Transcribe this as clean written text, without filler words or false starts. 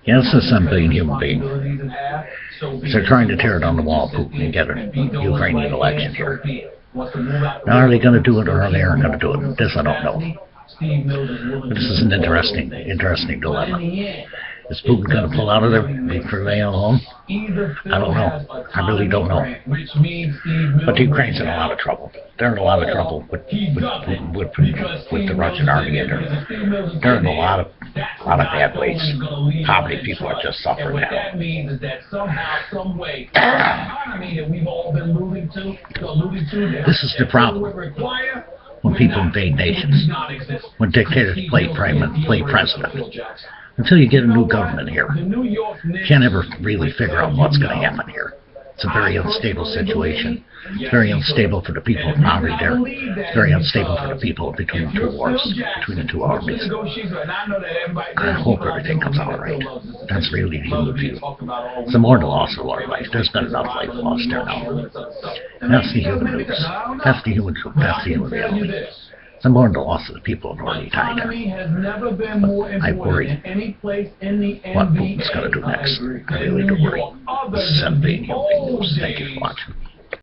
Yes, it's some being human being. They're trying to tear down the wall, Putin, and get a Ukrainian election here. Now, are they going to do it, or are they aren't going to do it? This I don't know. But this is an interesting dilemma. Is Putin going to pull out of there and prevail alone? I don't know. I really don't know. But the Ukraine's in a lot of trouble. They're in a lot of trouble with the Russian army, and they're in a lot of bad ways. Poverty, people are just suffering now. This is the problem when people invade nations, when dictators play president. Until you get a new government here, you can't ever really figure out what's going to happen here. It's a very unstable situation. It's very unstable for the people of poverty there. It's very unstable for the people between the two wars, between the two armies. I hope everything comes out right. That's really the human view. It's more than the loss of our life. There's been enough life lost there now. And that's the human news. That's the human truth. That's the human reality. It's more than the loss of the people have already died there. I worry what Putin's going to do next. I really do worry. This is MV News. Thank you for watching.